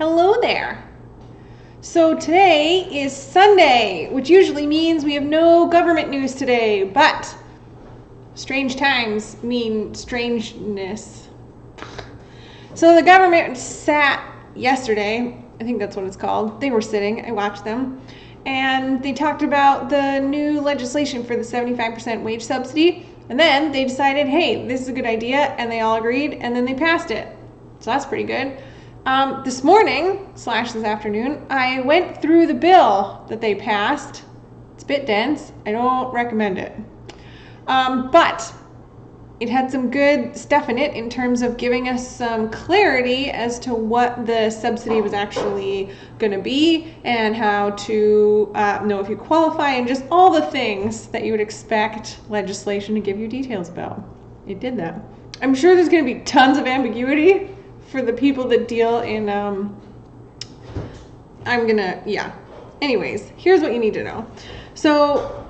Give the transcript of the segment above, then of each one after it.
Hello there. So today is Sunday, which usually means we have no government news today, but strange times mean strangeness. So the government sat yesterday, I think that's what it's called. They were sitting, I watched them, and they talked about the new legislation for the 75% wage subsidy, and then they decided, hey, this is a good idea, and they all agreed, and then they passed it. So that's pretty good. This morning / this afternoon, I went through the bill that they passed. It's a bit dense. I don't recommend it. But it had some good stuff in it in terms of giving us some clarity as to what the subsidy was actually going to be and how to know if you qualify and just all the things that you would expect legislation to give you details about. It did that. I'm sure there's going to be tons of ambiguity for the people that deal in, Anyways, here's what you need to know. So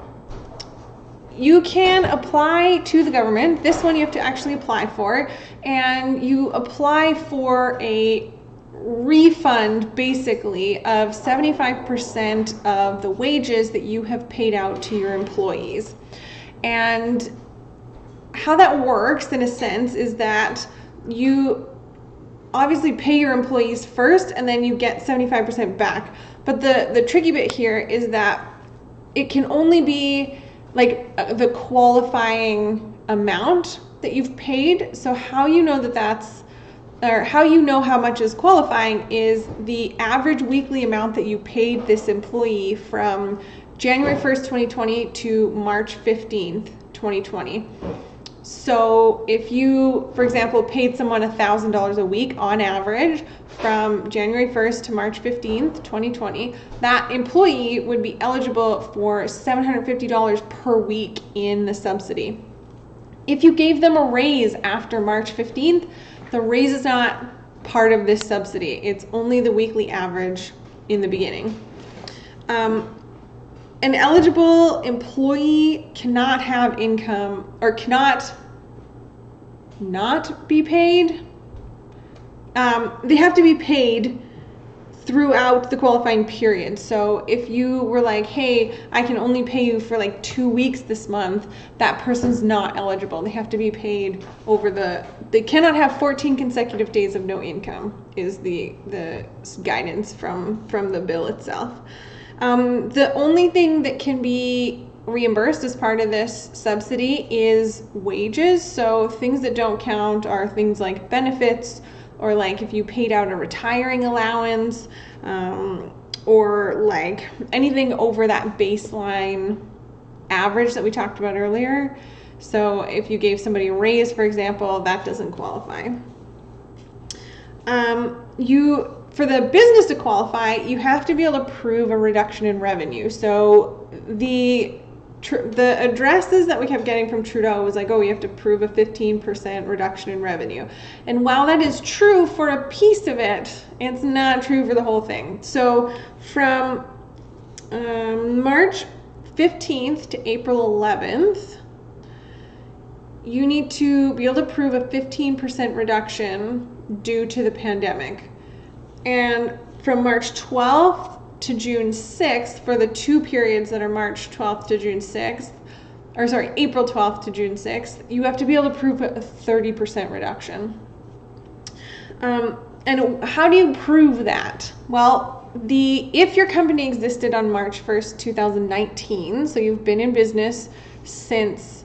you can apply to the government. This one you have to actually apply for, and you apply for a refund basically of 75% of the wages that you have paid out to your employees. And how that works in a sense is that you obviously pay your employees first and then you get 75% back. But the tricky bit here is that it can only be like the qualifying amount that you've paid. So how you know how you know how much is qualifying is the average weekly amount that you paid this employee from January 1st, 2020 to March 15th, 2020. So if you, for example, paid someone $1,000 a week on average from January 1st to March 15th, 2020, that employee would be eligible for $750 per week in the subsidy. If you gave them a raise after March 15th, the raise is not part of this subsidy. It's only the weekly average in the beginning. An eligible employee cannot have income or cannot not be paid. They have to be paid throughout the qualifying period. So if you were like, hey, I can only pay you for like 2 weeks this month, that person's not eligible. They have to be paid over they cannot have 14 consecutive days of no income is the guidance from the bill itself. The only thing that can be reimbursed as part of this subsidy is wages. So things that don't count are things like benefits, or like if you paid out a retiring allowance, or like anything over that baseline average that we talked about earlier. So if you gave somebody a raise, for example, that doesn't qualify. For the business to qualify, you have to be able to prove a reduction in revenue. So the addresses that we kept getting from Trudeau was like, oh, you have to prove a 15% reduction in revenue. And while that is true for a piece of it, it's not true for the whole thing. So from March 15th to April 11th, you need to be able to prove a 15% reduction due to the pandemic. And from March 12th to June 6th, for the two periods that are March 12th to June 6th, April 12th to June 6th, you have to be able to prove a 30% reduction. And how do you prove that? Well, if your company existed on March 1st, 2019, so you've been in business since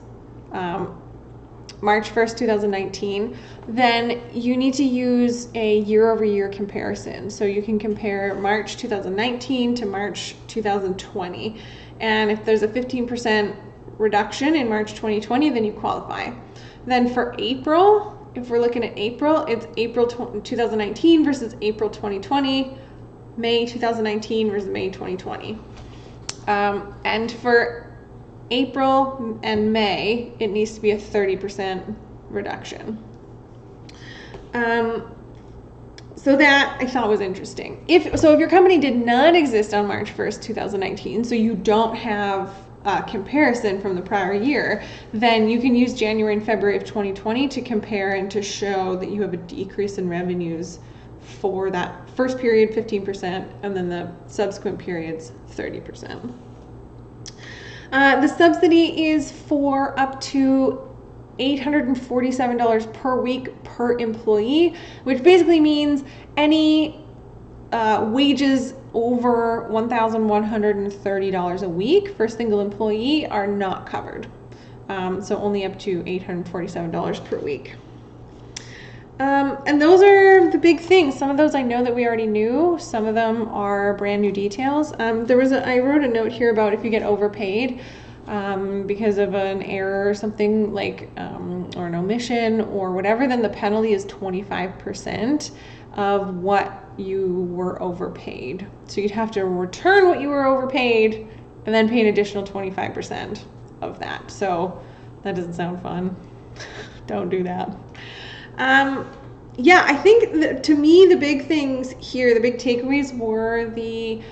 March 1st, 2019, then you need to use a year-over-year comparison. So you can compare March 2019 to March 2020. And if there's a 15% reduction in March 2020, then you qualify. Then for April, if we're looking at April, it's April 2019 versus April 2020, May 2019 versus May 2020. And for April and May, it needs to be a 30% reduction. So that I thought was interesting. If your company did not exist on March 1st, 2019, so you don't have a comparison from the prior year, then you can use January and February of 2020 to compare and to show that you have a decrease in revenues for that first period 15%, and then the subsequent periods 30%. The subsidy is for up to $847 per week per employee, which basically means any wages over $1,130 a week for a single employee are not covered. So only up to $847 per week. And those are the big things. Some of those I know that we already knew. Some of them are brand new details. I wrote a note here about if you get overpaid because of an error or something like, or an omission or whatever, then the penalty is 25% of what you were overpaid. So you'd have to return what you were overpaid and then pay an additional 25% of that. So that doesn't sound fun. Don't do that. Yeah, I think that, to me, the big things here, the big takeaways were the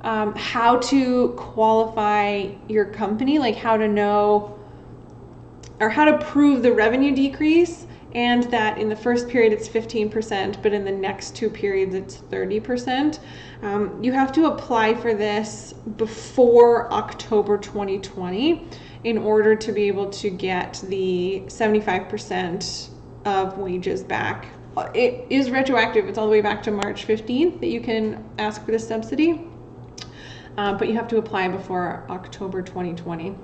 how to qualify your company, like how to know or how to prove the revenue decrease, and that in the first period it's 15%, but in the next two periods it's 30%. You have to apply for this before October 2020 in order to be able to get the 75% of wages back. It is retroactive. It's all the way back to March 15th that you can ask for this subsidy, but you have to apply before October 2020.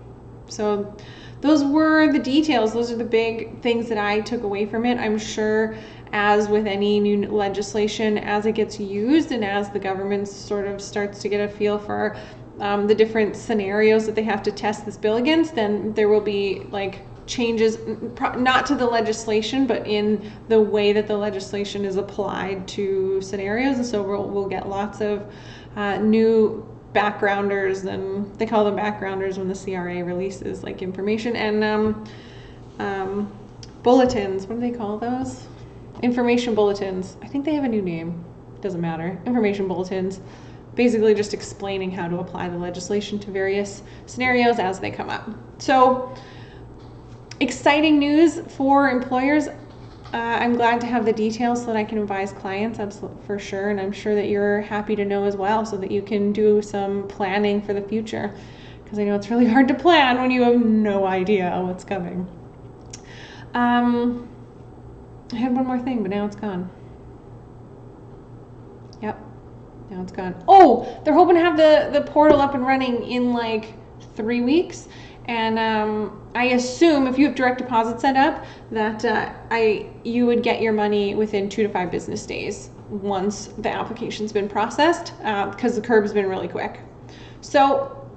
So those were the details. Those are the big things that I took away from it. I'm sure, as with any new legislation, as it gets used and as the government sort of starts to get a feel for the different scenarios that they have to test this bill against, then there will be like changes, not to the legislation, but in the way that the legislation is applied to scenarios. And so we'll get lots of new backgrounders, and they call them backgrounders when the CRA releases like information, and bulletins. What do they call those? Information bulletins. I think they have a new name. Doesn't matter. Information bulletins. Basically just explaining how to apply the legislation to various scenarios as they come up. So exciting news for employers. I'm glad to have the details so that I can advise clients, absolutely, for sure, and I'm sure that you're happy to know as well, so that you can do some planning for the future, because I know it's really hard to plan when you have no idea what's coming. I had one more thing, but now it's gone. Yep, now it's gone. Oh, they're hoping to have the portal up and running in like 3 weeks. And I assume if you have direct deposit set up that you would get your money within 2 to 5 business days once the application's been processed, because the curb's been really quick. So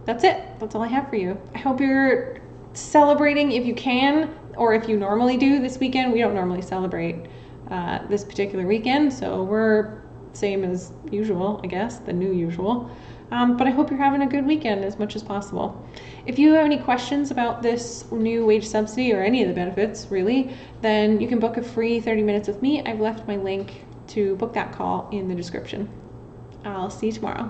that's it. That's all I have for you. I hope you're celebrating if you can, or if you normally do this weekend. We don't normally celebrate this particular weekend, so we're same as usual, I guess, the new usual. But I hope you're having a good weekend as much as possible. If you have any questions about this new wage subsidy or any of the benefits, really, then you can book a free 30 minutes with me. I've left my link to book that call in the description. I'll see you tomorrow.